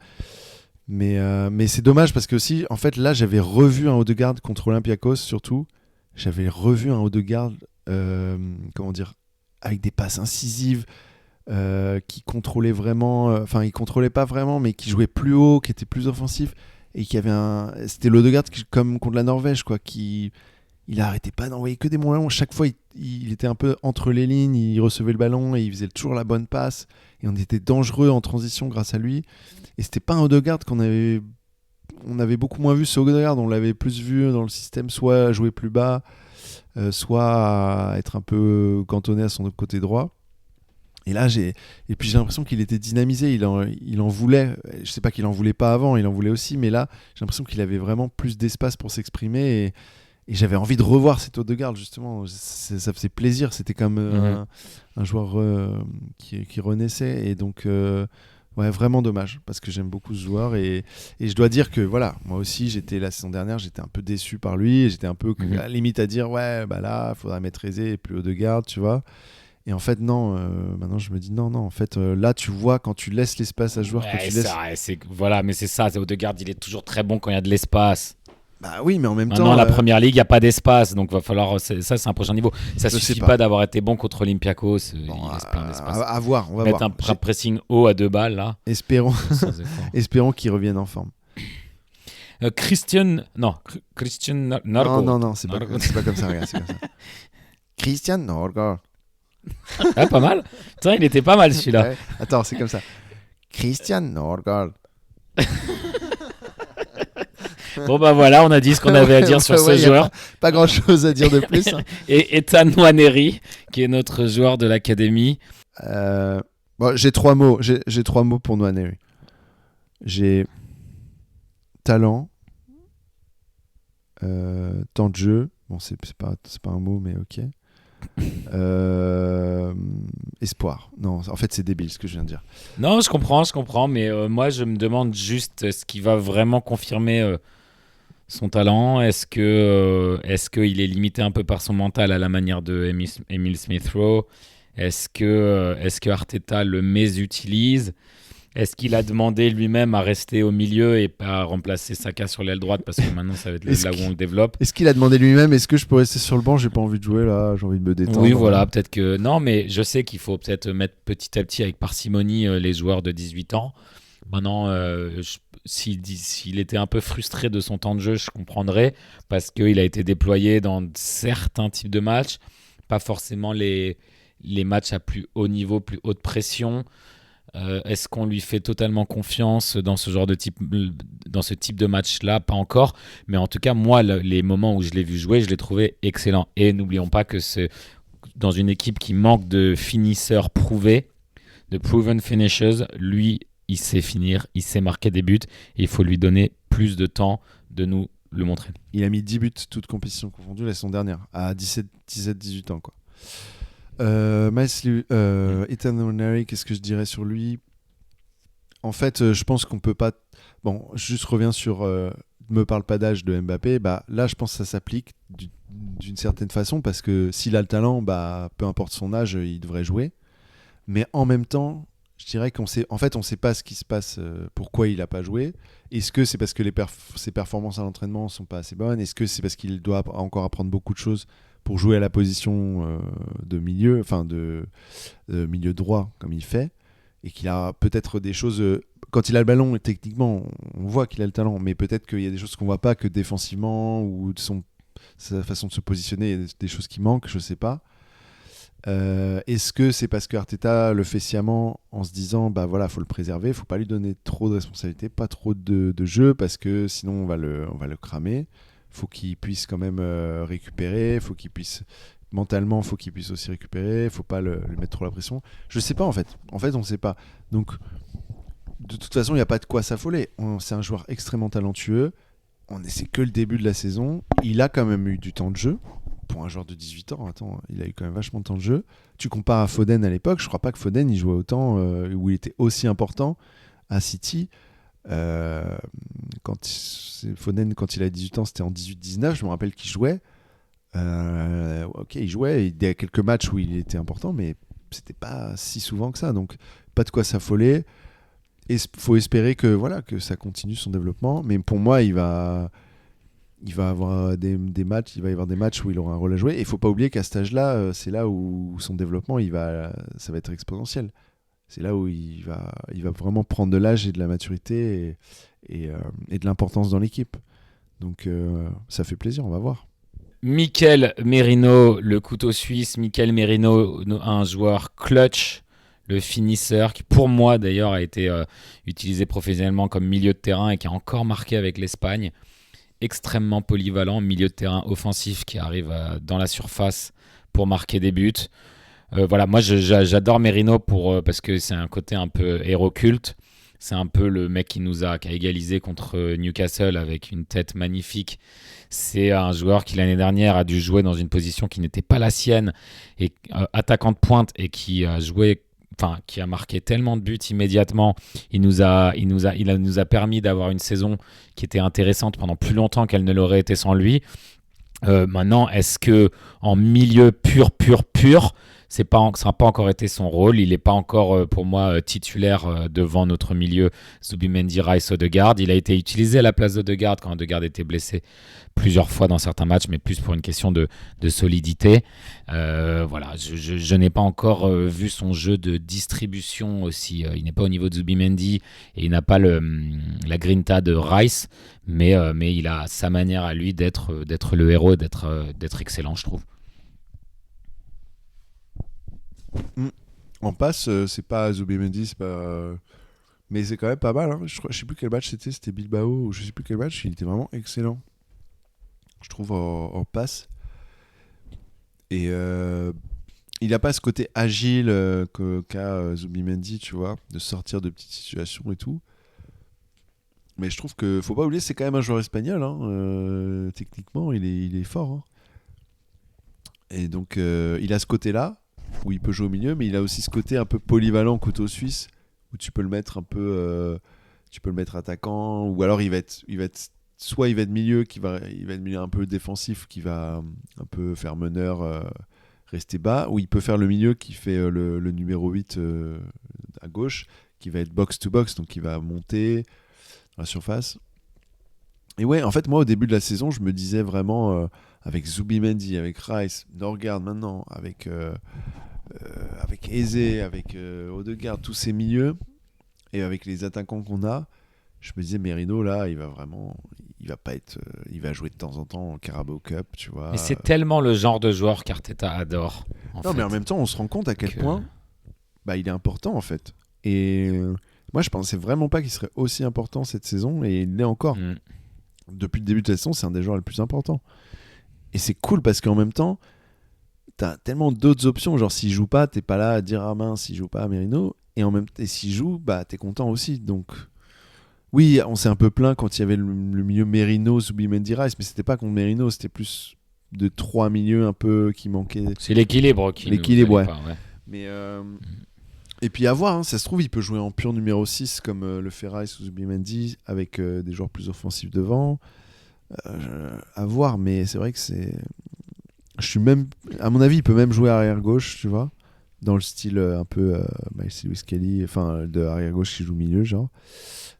Mais c'est dommage parce que aussi, en fait, là, j'avais revu un Odegaard contre Olympiakos, surtout. J'avais revu un Odegaard, comment dire, avec des passes incisives, qui contrôlait vraiment, enfin, il contrôlait pas vraiment, mais qui jouait plus haut, qui était plus offensif, et qui avait c'était l'Odegaard comme contre la Norvège, quoi, il arrêtait pas d'envoyer que des bons ballons. Chaque fois, il était un peu entre les lignes, il recevait le ballon et il faisait toujours la bonne passe. Et on était dangereux en transition grâce à lui. Et c'était pas un Odegaard on avait beaucoup moins vu ce Odegaard. On l'avait plus vu dans le système, soit à jouer plus bas, soit à être un peu cantonné à son côté droit. Et là, j'ai l'impression qu'il était dynamisé. Il en voulait. Je sais pas qu'il en voulait pas avant, il en voulait aussi. Mais là, j'ai l'impression qu'il avait vraiment plus d'espace pour s'exprimer. Et j'avais envie de revoir cet Odegaard, justement. Ça faisait plaisir. C'était comme un joueur qui renaissait. Et donc, ouais, vraiment dommage. Parce que j'aime beaucoup ce joueur. Et je dois dire que, voilà, moi aussi, la saison dernière, j'étais un peu déçu par lui. Et j'étais un peu à la limite à dire, ouais, bah là, il faudrait mettre Eze et plus Odegaard, tu vois. Et en fait, non. Maintenant, je me dis, non. En fait, là, tu vois, quand tu laisses l'espace à ce joueur, Ouais, quand tu laisses... voilà, mais c'est ça. Odegaard, il est toujours très bon quand il y a de l'espace. Bah oui, mais en même Maintenant, temps... la première ligue, il n'y a pas d'espace, donc va falloir. Ça, c'est un prochain niveau. Ça suffit pas d'avoir été bon contre Olympiakos. Bon, il laisse plein d'espace. À voir, on va mettre voir. un pressing haut à 2 balles, là. Espérons qu'il revienne en forme. Christian Norgård. Non, c'est pas comme ça, regarde, c'est comme ça. Christian Norgård. Ah, pas mal. Putain, il était pas mal celui-là. Ouais. Attends, c'est comme ça. Christian Norgård. Bon bah voilà, on a dit ce qu'on avait à dire sur ce joueur. Pas grand chose à dire de plus. Hein. Et Ethan Nwaneri, qui est notre joueur de l'académie. Bon, j'ai 3 mots. J'ai 3 mots pour Nwaneri. J'ai talent, temps de jeu. Bon, c'est pas un mot, mais ok. Espoir. Non, en fait, c'est débile ce que je viens de dire. Non, je comprends, mais moi, je me demande juste ce qui va vraiment confirmer son talent. Est-ce qu'il est limité un peu par son mental à la manière de Emile Smith-Rowe? Est-ce que Arteta le mésutilise? Est-ce qu'il a demandé lui-même à rester au milieu et pas à remplacer Saka sur l'aile droite parce que maintenant ça va être là où on le développe? Est-ce qu'il a demandé lui-même, est-ce que je peux rester sur le banc? J'ai pas envie de jouer là, j'ai envie de me détendre. Oui, voilà, peut-être que... Non, mais je sais qu'il faut peut-être mettre petit à petit avec parcimonie les joueurs de 18 ans. Maintenant, s'il était un peu frustré de son temps de jeu, je comprendrais parce qu'il a été déployé dans certains types de matchs, pas forcément les matchs à plus haut niveau, plus haute pression. Est-ce qu'on lui fait totalement confiance dans ce type de match-là? Pas encore, mais en tout cas, moi, les moments où je l'ai vu jouer, je l'ai trouvé excellent. Et n'oublions pas que c'est dans une équipe qui manque de finisseurs prouvés, de proven finishers. Lui, il sait finir, il sait marquer des buts. Et il faut lui donner plus de temps de nous le montrer. Il a mis 10 buts, toutes compétitions confondues, la saison dernière, à 17-18 ans, quoi. Ethan Nwaneri, qu'est-ce que je dirais sur lui? En fait, je pense qu'on peut pas. Bon, juste reviens sur. Me parle pas d'âge de Mbappé. Bah là, je pense que ça s'applique d'une certaine façon parce que s'il a le talent, bah peu importe son âge, il devrait jouer. Mais en même temps, Je dirais qu'on sait, en fait, on sait pas ce qui se passe, pourquoi il a pas joué. Est-ce que c'est parce que ses performances à l'entraînement sont pas assez bonnes? Est-ce que c'est parce qu'il doit encore apprendre beaucoup de choses pour jouer à la position de milieu, enfin de milieu droit comme il fait, et qu'il a peut-être des choses. Quand il a le ballon, techniquement, on voit qu'il a le talent, mais peut-être qu'il y a des choses qu'on voit pas, que défensivement ou sa façon de se positionner, il y a des choses qui manquent, je sais pas. Est-ce que c'est parce que Arteta le fait sciemment en se disant bah voilà, faut le préserver, faut pas lui donner trop de responsabilités, pas trop de jeu, parce que sinon on va le cramer. Faut qu'il puisse quand même récupérer, faut qu'il puisse mentalement, faut qu'il puisse aussi récupérer, faut pas lui mettre trop la pression. Je sais pas en fait. En fait, on sait pas. Donc de toute façon, il n'y a pas de quoi s'affoler. C'est un joueur extrêmement talentueux. C'est que le début de la saison. Il a quand même eu du temps de jeu. Pour un joueur de 18 ans, attends, il a eu quand même vachement de temps de jeu. Tu compares à Foden à l'époque, je crois pas que Foden il jouait autant, ou il était aussi important à City. Foden, quand il a 18 ans, c'était en 18-19, je me rappelle qu'il jouait. Ok, il jouait, il y a quelques matchs où il était important, mais c'était pas si souvent que ça, donc pas de quoi s'affoler. Il faut espérer que, voilà, que ça continue son développement, mais pour moi, il va avoir des matchs, il va y avoir des matchs où il aura un rôle à jouer. Et il faut pas oublier qu'à cet âge-là, c'est là où son développement, ça va être exponentiel. C'est là où il va vraiment prendre de l'âge et de la maturité et de l'importance dans l'équipe. Donc ça fait plaisir, on va voir. Mikel Merino, le couteau suisse. Mikel Merino, un joueur clutch, le finisseur, qui pour moi d'ailleurs a été utilisé professionnellement comme milieu de terrain et qui a encore marqué avec l'Espagne. Extrêmement polyvalent, milieu de terrain offensif qui arrive dans la surface pour marquer des buts. Voilà, moi j'adore Merino parce que c'est un côté un peu héros culte. C'est un peu le mec qui a égalisé contre Newcastle avec une tête magnifique. C'est un joueur qui l'année dernière a dû jouer dans une position qui n'était pas la sienne, et attaquant de pointe, et qui a marqué tellement de buts immédiatement. Il nous a permis d'avoir une saison qui était intéressante pendant plus longtemps qu'elle ne l'aurait été sans lui. Maintenant, est-ce que en milieu pur, ça n'a pas encore été son rôle. Il n'est pas encore, pour moi, titulaire devant notre milieu Zubimendi, Rice, Odegaard. Il a été utilisé à la place d'Odegaard quand Odegaard était blessé plusieurs fois dans certains matchs, mais plus pour une question de solidité. Voilà, je n'ai pas encore vu son jeu de distribution aussi. Il n'est pas au niveau de Zubimendi et il n'a pas la grinta de Rice, mais il a sa manière à lui d'être le héros, d'être excellent, je trouve. En passe, c'est pas Zubimendi, c'est pas. Mais c'est quand même pas mal. Hein. Je sais plus quel match c'était Bilbao ou je sais plus quel match. Il était vraiment excellent, je trouve, en passe. Et il a pas ce côté agile qu'a Zubimendi, tu vois, de sortir de petites situations et tout. Mais je trouve que faut pas oublier, c'est quand même un joueur espagnol. Hein. Techniquement, il est fort. Hein. Et donc, il a ce côté-là où il peut jouer au milieu, mais il a aussi ce côté un peu polyvalent couteau suisse où tu peux le mettre un peu, tu peux le mettre attaquant, ou alors il va être soit il va être milieu, il va être milieu un peu défensif, qui va un peu faire meneur, rester bas, ou il peut faire le milieu qui fait le numéro 8 à gauche, qui va être box to box, donc qui va monter dans la surface. Et ouais, en fait, moi au début de la saison, je me disais vraiment avec Zubimendi, avec Rice, Norgard maintenant, avec Eze, avec Odegaard, tous ces milieux, et avec les attaquants qu'on a, je me disais Merino là, il va pas être, il va jouer de temps en temps en Carabao Cup, tu vois. Mais c'est tellement le genre de joueur qu'Arteta adore. Mais en même temps, on se rend compte à quel point, il est important en fait. Et moi, je pensais vraiment pas qu'il serait aussi important cette saison, et il l'est encore. Depuis le début de la saison, c'est un des joueurs les plus importants. Et c'est cool parce qu'en même temps, t'as tellement d'autres options. Genre, s'il joue pas, t'es pas là à dire ah mince, s'il joue pas à Merino. Et en même temps, s'il joue, t'es content aussi. Donc, oui, on s'est un peu plaint quand il y avait le milieu Merino, Zubimendi, Rice, mais c'était pas contre Merino, c'était plus de trois milieux un peu qui manquaient. C'est l'équilibre qui l'équilibre, ouais. Pas, ouais. Mais et puis à voir, hein, ça se trouve, il peut jouer en pur numéro 6 comme le fait Rice ou Zubimendi avec des joueurs plus offensifs devant. À voir, mais c'est vrai que c'est. Je suis même. À mon avis, il peut même jouer arrière gauche, tu vois. dans le style un peu Miles Lewis Kelly, enfin de arrière gauche qui joue milieu genre.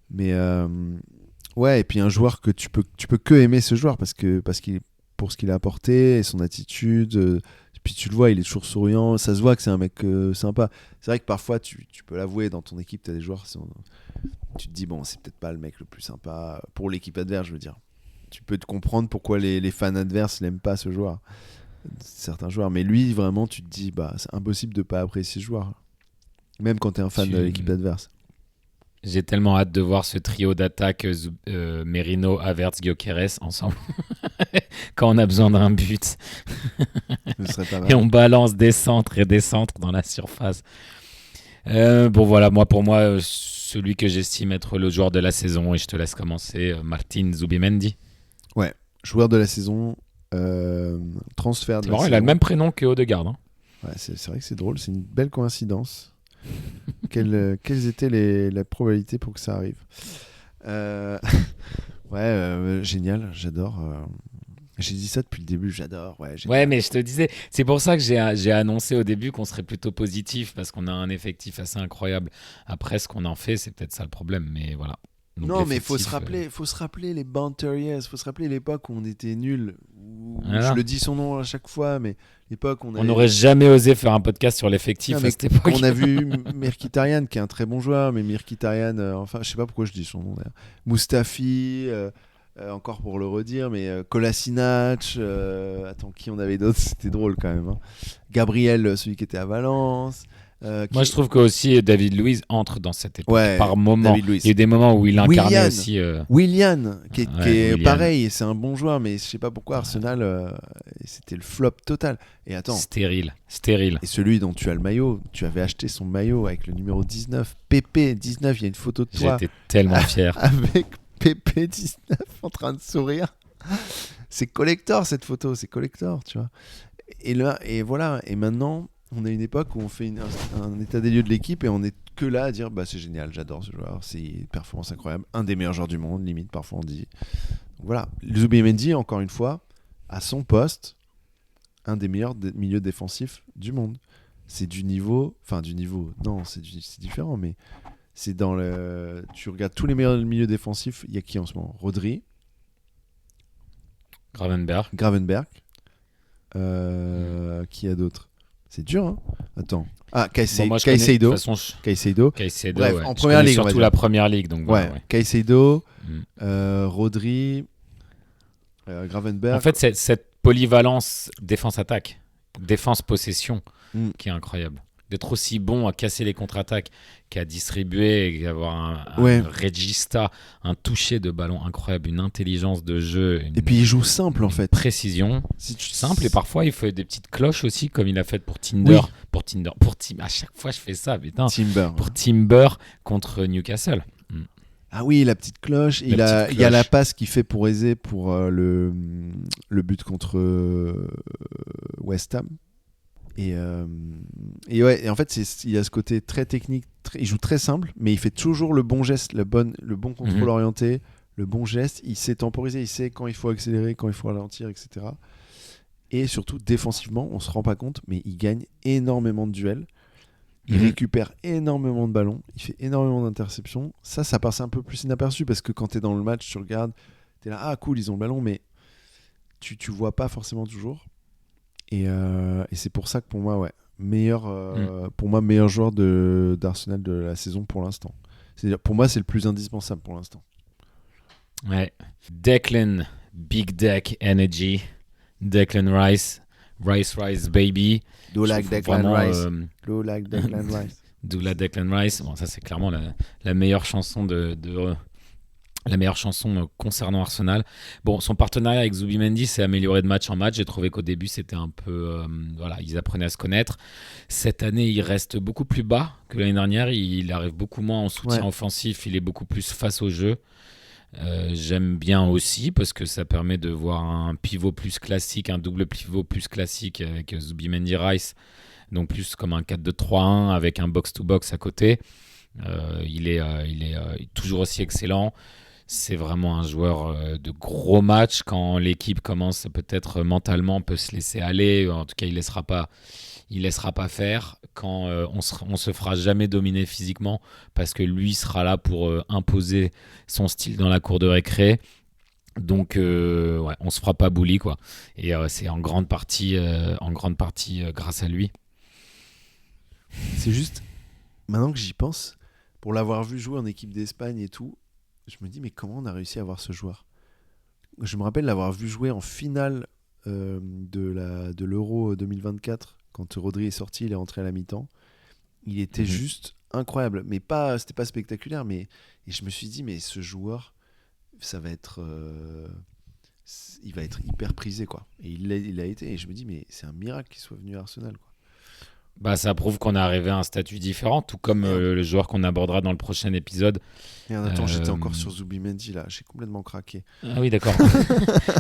Mais ouais, et puis un joueur que tu peux que aimer ce joueur parce qu'il pour ce qu'il a apporté et son attitude. Puis tu le vois, il est toujours souriant. Ça se voit que c'est un mec sympa. C'est vrai que parfois, tu peux l'avouer, dans ton équipe, tu as des joueurs, tu te dis, bon, c'est peut-être pas le mec le plus sympa pour l'équipe adverse, je veux dire. Tu peux te comprendre pourquoi les fans adverses n'aiment pas ce joueur, certains joueurs. Mais lui, vraiment, tu te dis, bah, c'est impossible de pas apprécier ce joueur, même quand tu es un fan de l'équipe adverse. J'ai tellement hâte de voir ce trio d'attaque Merino, Havertz, Gyökeres ensemble. Quand on a besoin d'un but. Ce serait pas mal. Et on balance des centres et des centres dans la surface. Bon voilà, pour moi, celui que j'estime être le joueur de la saison, et je te laisse commencer, Martin Zubimendi. Ouais, joueur de la saison, transfert de la saison. Il a le même prénom que Odegaard. Hein. Ouais, c'est vrai que c'est drôle, c'est une belle coïncidence. Quelles étaient les probabilités pour que ça arrive? Génial, j'adore. J'ai dit ça depuis le début, j'adore. Ouais, mais je te disais, c'est pour ça que j'ai annoncé au début qu'on serait plutôt positif parce qu'on a un effectif assez incroyable. Après, ce qu'on en fait, c'est peut-être ça le problème, mais voilà. Donc, non, mais faut se rappeler les Banter Years, faut se rappeler l'époque où on était nuls. Je le dis son nom à chaque fois, mais l'époque on n'aurait jamais osé faire un podcast sur l'effectif à cette époque. On a vu Mkhitaryan qui est un très bon joueur, mais Mkhitaryan, enfin, je sais pas pourquoi je dis son nom d'ailleurs. Mustafi, encore pour le redire, mais Kolasinac, attends, qui on avait d'autres, c'était drôle quand même. Hein. Gabriel, celui qui était à Valence. Moi, je trouve que aussi David Luiz entre dans cette époque par moment. Il y a eu des moments où il incarnait Willian, aussi. Willian, qui est pareil, c'est un bon joueur, mais je sais pas pourquoi Arsenal, c'était le flop total. Et attends. Stérile. Et celui dont tu as le maillot, tu avais acheté son maillot avec le numéro 19, PP19, il y a une photo de toi. J'étais tellement fier. Avec PP19 en train de sourire. C'est collector cette photo, c'est collector, tu vois. Et là, et voilà, et maintenant. On a une époque où on fait un état des lieux de l'équipe et on est que là à dire bah c'est génial, j'adore ce joueur, c'est une performance incroyable, un des meilleurs joueurs du monde, limite parfois on dit. Donc voilà, Zubimendi encore une fois à son poste, un des meilleurs milieux défensifs du monde. C'est du niveau, non c'est différent, mais c'est dans le. Tu regardes tous les meilleurs milieux défensifs, il y a qui en ce moment? Rodri, Gravenberch, qui a d'autres? C'est dur, hein. Attends. Ah, Caicedo. Caicedo. Bref, ouais. en première ligue. Surtout la première ligue. Donc ouais. Caicedo, Rodri, Gravenberch. En fait, c'est cette polyvalence défense-attaque, défense-possession qui est incroyable. D'être aussi bon à casser les contre-attaques qu'à distribuer et avoir un regista, un toucher de ballon incroyable, une intelligence de jeu. Et puis il joue simple en fait. Précision. Simple et parfois il fait des petites cloches aussi comme il a fait pour Tinder. Oui. À chaque fois je fais ça, putain. Pour Timber contre Newcastle. Ah oui, la petite cloche. Il y a la passe qu'il fait pour Eze pour le but contre West Ham. Et en fait, il y a ce côté très technique. Il joue très simple, mais il fait toujours le bon geste, le bon contrôle orienté, le bon geste. Il sait temporiser, il sait quand il faut accélérer, quand il faut ralentir, etc. Et surtout, défensivement, on se rend pas compte, mais il gagne énormément de duels. Il récupère énormément de ballons. Il fait énormément d'interceptions. Ça passe un peu plus inaperçu parce que quand tu es dans le match, tu regardes, tu es là, ah cool, ils ont le ballon, mais tu vois pas forcément toujours. Et c'est pour ça que pour moi, meilleur joueur d'Arsenal de la saison pour l'instant. C'est-à-dire, pour moi, c'est le plus indispensable pour l'instant. Ouais. Declan, Big Deck Energy, Declan Rice, Rice Baby. Do like Declan Rice. Do like Declan Rice. Do like Declan Rice. Bon, ça c'est clairement la meilleure chanson la meilleure chanson concernant Arsenal. Bon, son partenariat avec Zubimendi s'est amélioré de match en match. J'ai trouvé qu'au début, c'était un peu... ils apprenaient à se connaître. Cette année, il reste beaucoup plus bas que l'année dernière. Il arrive beaucoup moins en soutien offensif. Il est beaucoup plus face au jeu. J'aime bien aussi parce que ça permet de voir un pivot plus classique, un double pivot plus classique avec Zubimendi Rice. Donc plus comme un 4-2-3-1 avec un box-to-box à côté. Il est toujours aussi excellent. c'est vraiment un joueur de gros match. Quand l'équipe commence peut-être mentalement, peut se laisser aller. En tout cas, il laissera pas faire. Quand on se fera jamais dominer physiquement, parce que lui sera là pour imposer son style dans la cour de récré. Donc, ouais, on se fera pas bully, quoi. Et c'est en grande partie grâce à lui. C'est juste, maintenant que j'y pense, pour l'avoir vu jouer en équipe d'Espagne et tout, je me dis, mais comment on a réussi à avoir ce joueur? Je me rappelle l'avoir vu jouer en finale de l'Euro 2024, quand Rodri est sorti, il est rentré à la mi-temps. Il était juste incroyable, mais c'était pas spectaculaire, et je me suis dit, mais ce joueur, ça va être... il va être hyper prisé, quoi. Et il a été, et je me dis, mais c'est un miracle qu'il soit venu à Arsenal, quoi. Bah, ça prouve qu'on est arrivé à un statut différent, tout comme le joueur qu'on abordera dans le prochain épisode. Et attends, j'étais encore sur Zubimendi là, j'ai complètement craqué. Ah oui, d'accord.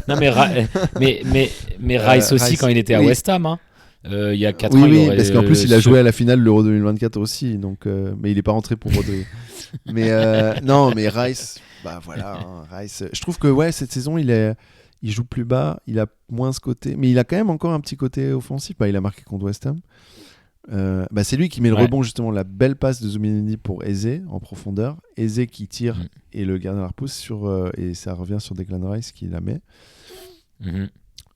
Non, mais Rice aussi, Rice, quand il était à West Ham, hein. Il y a 4 ans, oui, parce qu'en plus il a joué à la finale de l'Euro 2024 aussi, donc, mais il n'est pas rentré pour Rodri. Non, mais Rice, bah voilà, hein, Rice. Je trouve que ouais, cette saison il joue plus bas, il a moins ce côté, mais il a quand même encore un petit côté offensif. Bah, il a marqué contre West Ham. C'est lui qui met le rebond, justement, la belle passe de Zubimendi pour Eze en profondeur. Eze qui tire et le gardien la repousse et ça revient sur Declan Rice qui la met.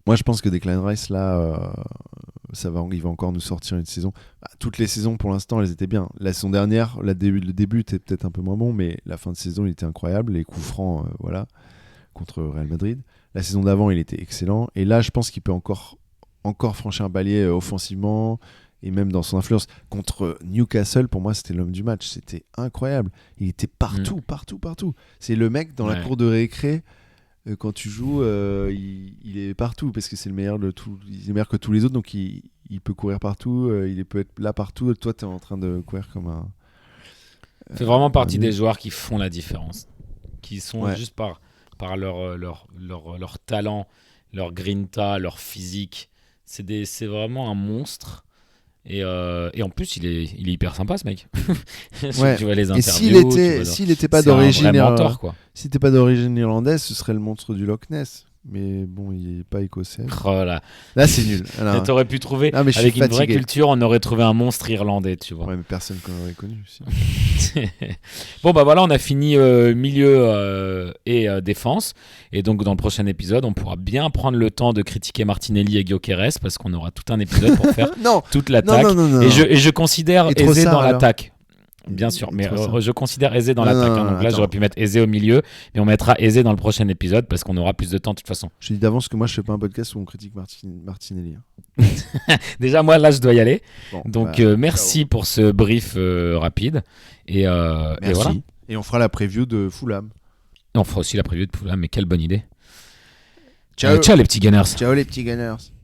Moi je pense que Declan Rice là, il va encore nous sortir une saison. Toutes les saisons pour l'instant elles étaient bien. La saison dernière, le début était peut-être un peu moins bon, mais la fin de saison il était incroyable. Les coups francs, voilà, contre Real Madrid. La saison d'avant il était excellent. Et là je pense qu'il peut encore franchir un palier offensivement. Et même dans son influence contre Newcastle, pour moi, c'était l'homme du match. C'était incroyable. Il était partout. C'est le mec dans la cour de récré. Quand tu joues, il est partout parce que c'est le meilleur de tout. Il est meilleur que tous les autres, donc il peut courir partout. Il peut être là partout. Toi, tu es en train de courir comme un. Fait vraiment partie des joueurs qui font la différence, qui sont juste par leur talent, leur grinta, leur physique. C'est vraiment un monstre. Et en plus, il est hyper sympa, ce mec. Tu vois les interviews. Et s'il n'était pas d'origine irlandaise, ce serait le monstre du Loch Ness. Mais bon, il n'est pas écossais. Oh là, c'est nul. T'aurais pu trouver, avec une vraie culture, on aurait trouvé un monstre irlandais, tu vois. Ouais, mais personne qu'on aurait connu aussi. Bon, bah voilà, on a fini milieu et défense. Et donc, dans le prochain épisode, on pourra bien prendre le temps de critiquer Martinelli et Gyökeres parce qu'on aura tout un épisode pour faire toute l'attaque. Non. Et je considère Eze dans l'attaque. Bien sûr, mais je considère Eze dans l'attaque. Donc là, j'aurais pu mettre Eze au milieu, mais on mettra Eze dans le prochain épisode parce qu'on aura plus de temps de toute façon. Je dis d'avance que moi, je fais pas un podcast où on critique Martinelli. Déjà, moi, là, je dois y aller. Bon, donc, merci pour ce brief rapide. Et voilà. Et on fera la preview de Fulham. On fera aussi la preview de Fulham, mais quelle bonne idée. Ciao les petits Gunners. Ciao les petits Gunners.